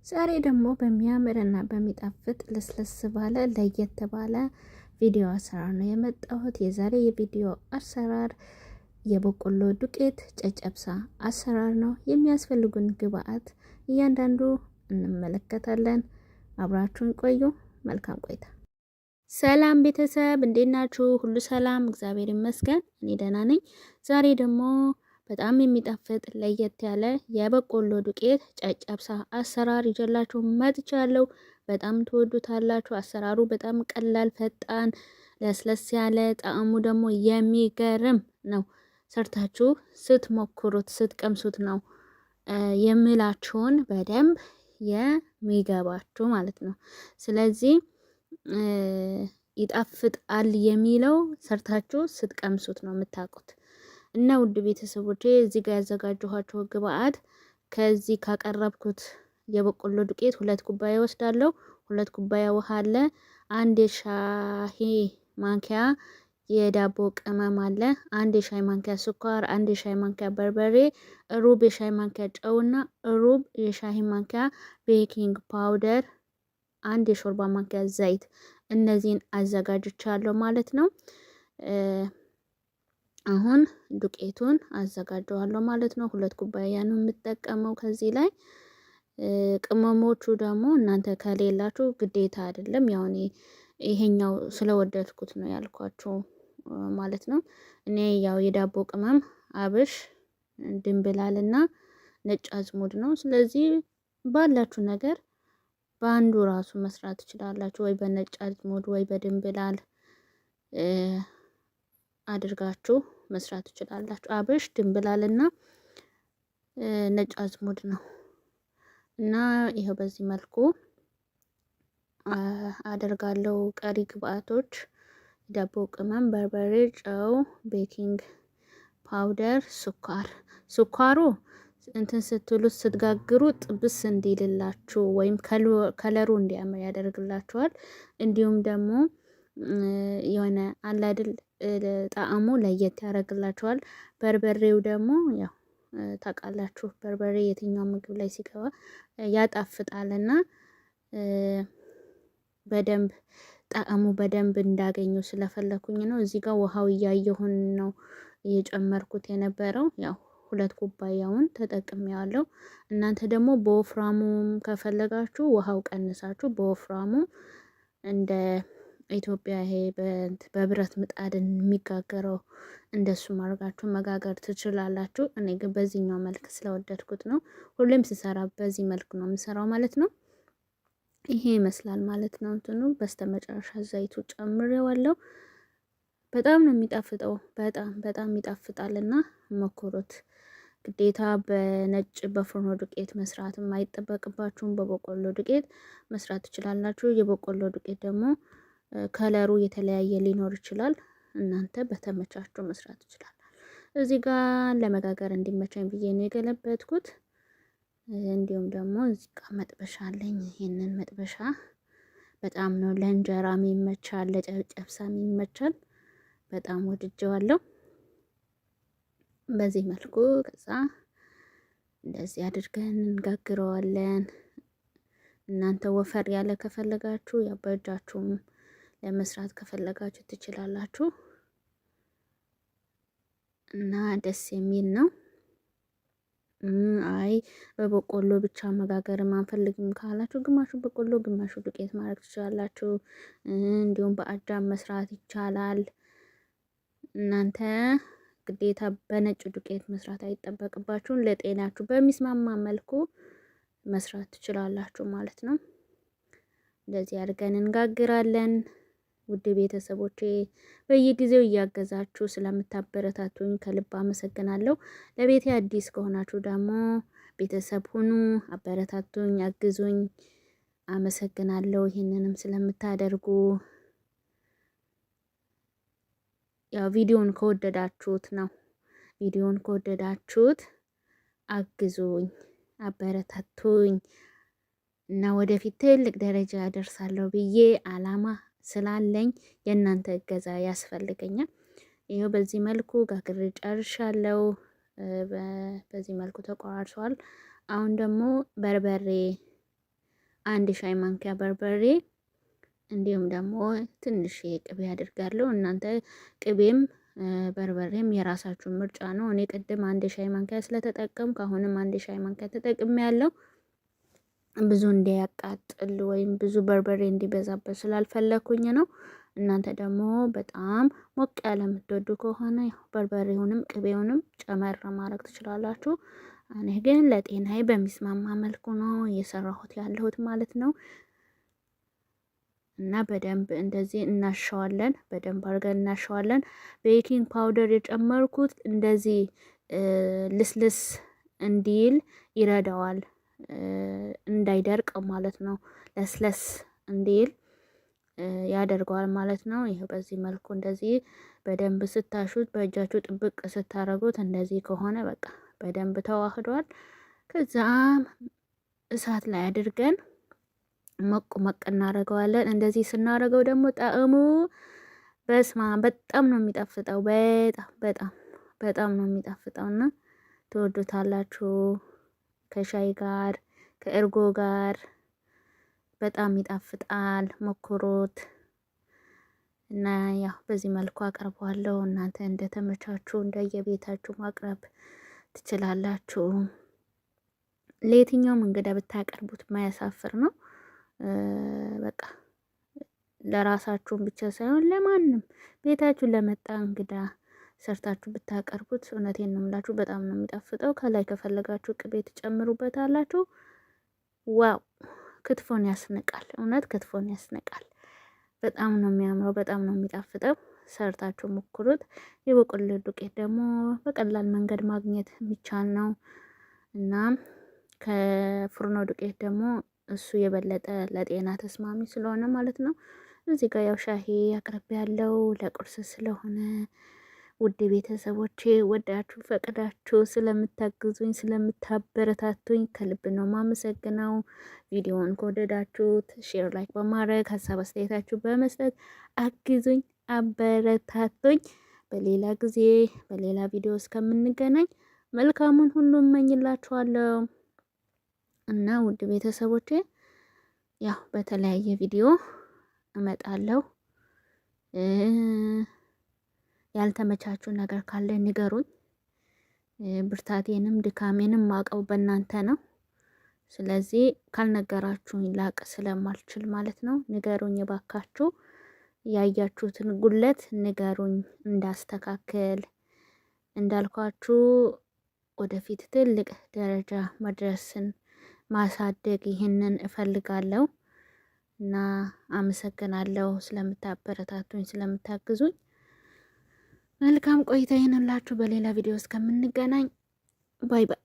ዛሬ ደግሞ በሚያምርና በሚጣፍጥ ለስለስ ባለ ለየት ባለ ቪዲዮ አሰራር ነው የመጣሁት። የዛሬ የቪዲዮ አሰራር የበቆሎ ዱቄት ጨጨብሳ አሰራር ነው። የሚያስፈልጉን ግብአት እያንዳንዱ እንመለከታለን። አብራችሁን ቆዩ። መልካም ቆይታ። ሰላም ቤተሰብ እንዴት ናችሁ? ሁሉ ሰላም፣ እግዚአብሔር ይመስገን፣ እኔ ደህና ነኝ። ዛሬ ደግሞ በጣም የሚጣፍጥ ለየት ያለ የበቆሎ ዱቄት ጨጨብሳ አሰራር ይዤላችሁ መጥቻለሁ። በጣም ትወዱታላችሁ። አሰራሩ በጣም ቀላል፣ ፈጣን፣ ለስለስ ያለ ጣዕሙ ደግሞ የሚገርም ነው። ሰርታችሁ ስትሞክሩት ስትቀምሱት ነው የምላችሁን በደንብ የሚገባችሁ ማለት ነው። ስለዚህ ይጣፍጣል የሚለው ሰርታችሁ ስትቀምሱት ነው የምታውቁት። እና ውድ ቤተሰቦቼ እዚህ ጋር ያዘጋጀኋቸው ግብአት ከዚህ ካቀረብኩት የበቆሎ ዱቄት 2 ኩባያ ወስዳለሁ። 2 ኩባያ ውሃ አለ። 1 የሻይ ማንኪያ የዳቦ ቅመም አለ። 1 የሻይ ማንኪያ ስኳር፣ 1 የሻይ ማንኪያ በርበሬ፣ ሩብ የሻይ ማንኪያ ጨውና ሩብ የሻይ ማንኪያ ቤኪንግ ፓውደር፣ 1 የሾርባ ማንኪያ ዘይት። እነዚህን አዘጋጅቻለሁ ማለት ነው። አሁን ዱቄቱን አዘጋጀዋለሁ ማለት ነው። 2 ኩባያ ነው የምጠቀመው ከዚህ ላይ። ቅመሞቹ ደግሞ እናንተ ከሌላችሁ ግዴታ አይደለም። ያው እኔ ይሄኛው ስለወደድኩት ነው ያልኳችሁ ማለት ነው። እኔ ያው የዳቦ ቅመም አብሽ፣ ድንብላልና ነጭ አዝሙድ ነው። ስለዚህ ባላችሁ ነገር በአንዱ ራሱ መስራት ትችላላችሁ። ወይ በነጭ አዝሙድ ወይ በድንብላል አድርጋችሁ መስራት ትችላላችሁ። አብሽ፣ ድንብላልና ነጭ አዝሙድ ነው እና ይሄው በዚህ መልኩ አደርጋለሁ። ቀሪ ግብአቶች ዳቦ ቅመም፣ በርበሬ፣ ጨው፣ ቤኪንግ ፓውደር፣ ስኳሩ እንትን ስትሉት ስትጋግሩ ጥብስ እንዲልላችሁ ወይም ከለሩ እንዲያምር ያደርግላችኋል። እንዲሁም ደግሞ የሆነ አላድል ጣዕሙ ለየት ያደርግላችኋል። በርበሬው ደግሞ ያው ታውቃላችሁ በርበሬ የትኛው ምግብ ላይ ሲገባ ያጣፍጣልና በደንብ ጣዕሙ በደንብ እንዳገኘው ስለፈለኩኝ ነው። እዚህ ጋር ውሃው እያየሁን ነው እየጨመርኩት የነበረው። ያው 2 ኩባያውን ተጠቅሜዋለሁ። እናንተ ደግሞ በወፍራሙም ከፈለጋችሁ ውሃው ቀንሳችሁ በወፍራሙ እንደ ኢትዮጵያ ይሄ በብረት ምጣድ የሚጋገረው እንደሱ ማድረጋችሁ መጋገር ትችላላችሁ። እኔ ግን በዚህኛው መልክ ስለወደድኩት ነው። ሁሌም ስሰራ በዚህ መልክ ነው የምሰራው ማለት ነው። ይሄ ይመስላል ማለት ነው። እንትኑ በስተመጨረሻ ዘይቱ ጨምሬዋለሁ። በጣም ነው የሚጣፍጠው። በጣም ይጣፍጣልና ሞክሩት። ግዴታ በነጭ በፍርኖ ዱቄት መስራት የማይጠበቅባችሁም በበቆሎ ዱቄት መስራት ትችላላችሁ። የበቆሎ ዱቄት ደግሞ ከለሩ የተለያየ ሊኖር ይችላል። እናንተ በተመቻችሁ መስራት ይችላል። እዚህ ጋር ለመጋገር እንዲመቻኝ ብዬ ነው የገለበጥኩት። እንዲሁም ደግሞ እዚህ ጋር መጥበሻ አለኝ። ይሄንን መጥበሻ በጣም ነው ለእንጀራም ይመቻል፣ ለጨጨብሳም ይመቻል። በጣም ወድጀዋለሁ። በዚህ መልኩ ከዛ እንደዚህ አድርገን እንጋግረዋለን። እናንተ ወፈር ያለ ከፈለጋችሁ ያው በእጃችሁም ለመስራት ከፈለጋችሁ ትችላላችሁ እና ደስ የሚል ነው። አይ በበቆሎ ብቻ መጋገር አንፈልግም ካላችሁ ግማሹ በቆሎ ግማሹ ዱቄት ማድረግ ትችላላችሁ። እንዲሁም በአጃም መስራት ይቻላል። እናንተ ግዴታ በነጭ ዱቄት መስራት አይጠበቅባችሁም። ለጤናችሁ በሚስማማ መልኩ መስራት ትችላላችሁ ማለት ነው። እንደዚህ አድርገን እንጋግራለን። ውድ ቤተሰቦቼ በየጊዜው እያገዛችሁ ስለምታበረታቱኝ ከልብ አመሰግናለሁ። ለቤቴ አዲስ ከሆናችሁ ደግሞ ቤተሰብ ሁኑ፣ አበረታቱኝ፣ አግዙኝ። አመሰግናለሁ ይህንንም ስለምታደርጉ። ያው ቪዲዮን ከወደዳችሁት ነው። ቪዲዮን ከወደዳችሁት አግዙኝ፣ አበረታቱኝ እና ወደፊት ትልቅ ደረጃ ያደርሳለሁ ብዬ አላማ ስላለኝ የእናንተ እገዛ ያስፈልገኛል። ይሄው በዚህ መልኩ ጋግሬ ጨርሻለሁ። በዚህ መልኩ ተቆራርሷል። አሁን ደግሞ በርበሬ 1 ሻይ ማንኪያ በርበሬ እንዲሁም ደግሞ ትንሽ ቅቤ አድርጋለሁ። እናንተ ቅቤም በርበሬም የራሳችሁን ምርጫ ነው። እኔ ቅድም 1 ሻይ ማንኪያ ስለተጠቀምኩ አሁንም 1 ሻይ ማንኪያ ተጠቅሜያለሁ። ብዙ እንዲያቃጥል ወይም ብዙ በርበሬ እንዲበዛበት ስላልፈለኩኝ ነው። እናንተ ደግሞ በጣም ሞቅ ያለ የምትወዱ ከሆነ በርበሬውንም ቅቤውንም ጨመር ማድረግ ትችላላችሁ። እኔ ግን ለጤናዬ በሚስማማ መልኩ ነው እየሰራሁት ያለሁት ማለት ነው። እና በደንብ እንደዚህ እናሸዋለን። በደንብ አድርገን እናሸዋለን። ቤኪንግ ፓውደር የጨመርኩት እንደዚህ ልስልስ እንዲል ይረዳዋል፣ እንዳይደርቅ ማለት ነው። ለስለስ እንዲል ያደርገዋል ማለት ነው። ይሄ በዚህ መልኩ እንደዚህ በደንብ ስታሹት በእጃችሁ ጥብቅ ስታረጉት እንደዚህ ከሆነ በቃ በደንብ ተዋህዷል። ከዛም እሳት ላይ አድርገን ሞቅ እናደርገዋለን። እንደዚህ ስናደርገው ደግሞ ጣዕሙ በስማ በጣም ነው የሚጣፍጠው። በጣም ነው የሚጣፍጠውና ትወዱታላችሁ። ከሻይ ጋር ከእርጎ ጋር በጣም ይጣፍጣል። ሞክሩት እና ያው በዚህ መልኩ አቀርበዋለሁ። እናንተ እንደተመቻችሁ እንደየቤታችሁ ማቅረብ ትችላላችሁ። ለየትኛውም እንግዳ ብታቀርቡት ማያሳፍር ነው። በቃ ለራሳችሁም ብቻ ሳይሆን ለማንም ቤታችሁ ለመጣ እንግዳ ሰርታችሁ ብታቀርቡት እውነቴን ነው የምላችሁ በጣም ነው የሚጣፍጠው። ከላይ ከፈለጋችሁ ቅቤ ትጨምሩበታላችሁ። ዋው ክትፎን ያስንቃል። እውነት ክትፎን ያስንቃል። በጣም ነው የሚያምረው። በጣም ነው የሚጣፍጠው። ሰርታችሁ ሞክሩት። የበቆሎ ዱቄት ደግሞ በቀላል መንገድ ማግኘት የሚቻል ነው እና ከፍርኖ ዱቄት ደግሞ እሱ የበለጠ ለጤና ተስማሚ ስለሆነ ማለት ነው። እዚህ ጋር ያው ሻሂ አቅርቤ ያለው ለቁርስ ስለሆነ ውድ ቤተሰቦቼ ወዳችሁ ፈቅዳችሁ ስለምታግዙኝ ስለምታበረታቱኝ ከልብ ነው ማመሰግነው። ቪዲዮውን ከወደዳችሁት ሼር፣ ላይክ በማድረግ ሀሳብ አስተያየታችሁ በመስጠት አግዙኝ፣ አበረታቱኝ። በሌላ ጊዜ በሌላ ቪዲዮ እስከምንገናኝ መልካሙን ሁሉ እመኝላችኋለሁ እና ውድ ቤተሰቦቼ ያው በተለያየ ቪዲዮ እመጣለሁ። ያልተመቻችሁ ነገር ካለ ንገሩኝ። ብርታቴንም ድካሜንም ማቀው በእናንተ ነው። ስለዚህ ካልነገራችሁኝ ላቅ ስለማልችል ማለት ነው። ንገሩኝ ባካችሁ። ያያችሁትን ጉለት ንገሩኝ እንዳስተካከል። እንዳልኳችሁ ወደፊት ትልቅ ደረጃ መድረስን ማሳደግ ይህንን እፈልጋለሁ እና አመሰግናለሁ ስለምታበረታቱኝ ስለምታግዙኝ። መልካም ቆይታ ይሁንላችሁ። በሌላ ቪዲዮ እስከምንገናኝ ባይ ባይ።